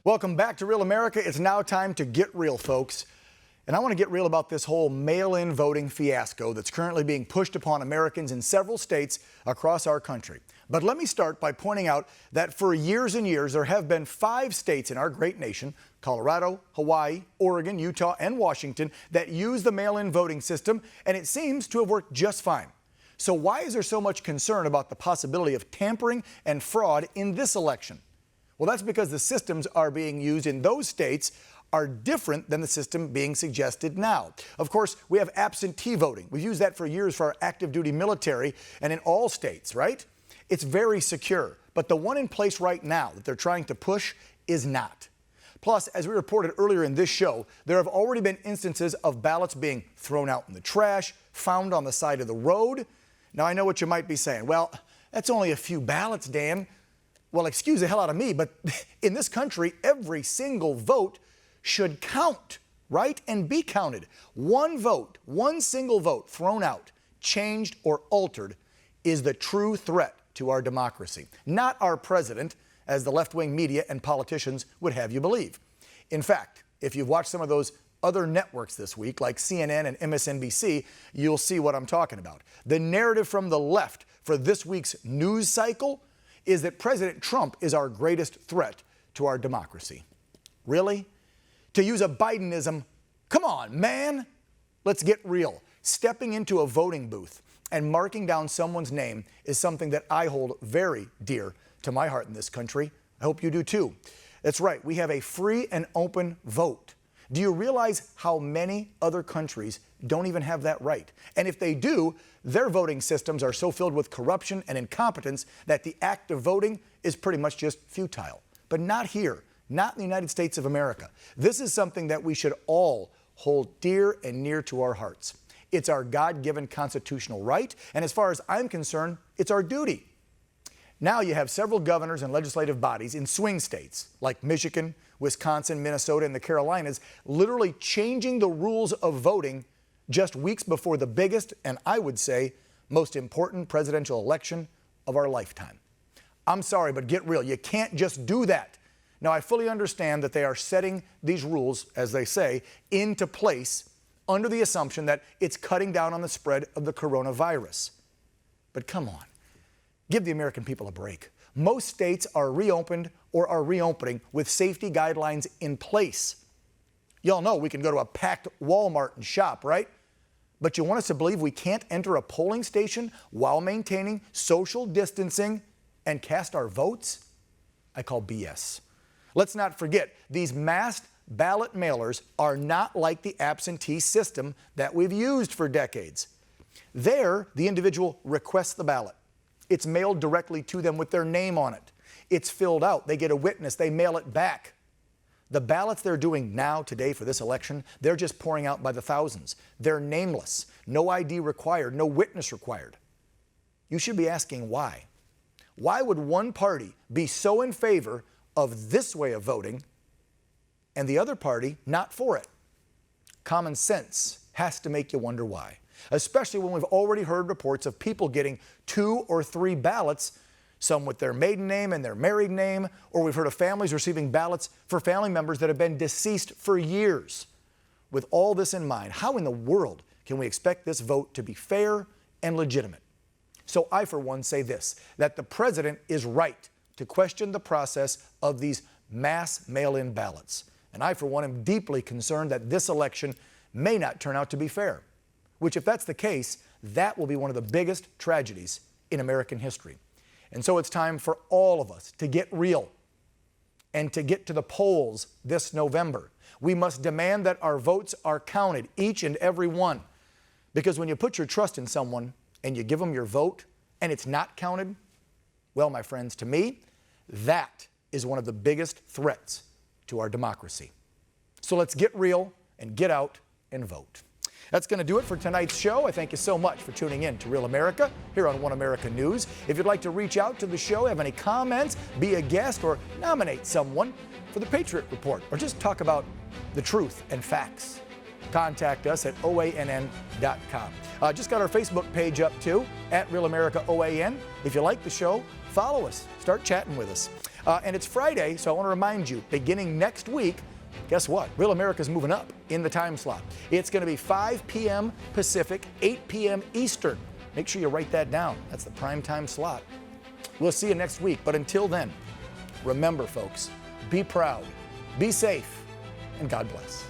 Welcome back to Real America. It's now time to get real, folks. And I want to get real about this whole mail-in voting fiasco that's currently being pushed upon Americans in several states across our country. But let me start by pointing out that for years and years, there have been 5 states in our great nation, Colorado, Hawaii, Oregon, Utah, and Washington, that use the mail-in voting system, and it seems to have worked just fine. So why is there so much concern about the possibility of tampering and fraud in this election? Well, that's because the systems are being used in those states are different than the system being suggested now. Of course, we have absentee voting. We've used that for years for our active duty military and in all states, right? It's very secure, but the one in place right now that they're trying to push is not. Plus, as we reported earlier in this show, there have already been instances of ballots being thrown out in the trash, found on the side of the road. Now, I know what you might be saying. Well, that's only a few ballots, Dan. Well, excuse the hell out of me, but in this country, every single vote should count, right? And be counted. One vote, one single vote thrown out, changed, or altered is the true threat to our democracy, not our president, as the left-wing media and politicians would have you believe. In fact, if you've watched some of those other networks this week, like CNN and MSNBC, you'll see what I'm talking about. The narrative from the left for this week's news cycle is that President Trump is our greatest threat to our democracy. Really? To use a Bidenism, come on, man. Let's get real. Stepping into a voting booth and marking down someone's name is something that I hold very dear to my heart in this country. I hope you do too. That's right, we have a free and open vote. Do you realize how many other countries don't even have that right? And if they do, their voting systems are so filled with corruption and incompetence that the act of voting is pretty much just futile. But not here, not in the United States of America. This is something that we should all hold dear and near to our hearts. It's our God-given constitutional right, and as far as I'm concerned, it's our duty. Now you have several governors and legislative bodies in swing states like Michigan, Wisconsin, Minnesota, and the Carolinas literally changing the rules of voting just weeks before the biggest and, I would say, most important presidential election of our lifetime. I'm sorry, but get real. You can't just do that. Now, I fully understand that they are setting these rules, as they say, into place under the assumption that it's cutting down on the spread of the coronavirus. But come on, give the American people a break. Most states are reopened or are reopening with safety guidelines in place. Y'all know we can go to a packed Walmart and shop, right? But you want us to believe we can't enter a polling station while maintaining social distancing and cast our votes? I call BS. Let's not forget, these masked ballot mailers are not like the absentee system that we've used for decades. There, the individual requests the ballot. It's mailed directly to them with their name on it. It's filled out. They get a witness. They mail it back. The ballots they're doing now, today, for this election, they're just pouring out by the thousands. They're nameless. No ID required. No witness required. You should be asking why. Why would one party be so in favor of this way of voting and the other party not for it? Common sense has to make you wonder why, especially when we've already heard reports of people getting 2 or 3 ballots, some with their maiden name and their married name, or we've heard of families receiving ballots for family members that have been deceased for years. With all this in mind, how in the world can we expect this vote to be fair and legitimate? So I, for one, say this, that the president is right to question the process of these mass mail-in ballots. And I, for one, am deeply concerned that this election may not turn out to be fair, which, if that's the case, that will be one of the biggest tragedies in American history. And so it's time for all of us to get real and to get to the polls this November. We must demand that our votes are counted, each and every one. Because when you put your trust in someone and you give them your vote and it's not counted, well, my friends, to me, that is one of the biggest threats to our democracy. So let's get real and get out and vote. That's going to do it for tonight's show. I thank you so much for tuning in to Real America here on One America News. If you'd like to reach out to the show, have any comments, be a guest, or nominate someone for the Patriot Report, or just talk about the truth and facts, contact us at OANN.com. Just got our Facebook page up too, at Real America OAN. If you like the show, follow us. Start chatting with us. And it's Friday, so I want to remind you, beginning next week, guess what? Real America's moving up in the time slot. It's going to be 5 p.m. Pacific, 8 p.m. Eastern. Make sure you write that down. That's the prime time slot. We'll see you next week. But until then, remember, folks, be proud, be safe, and God bless.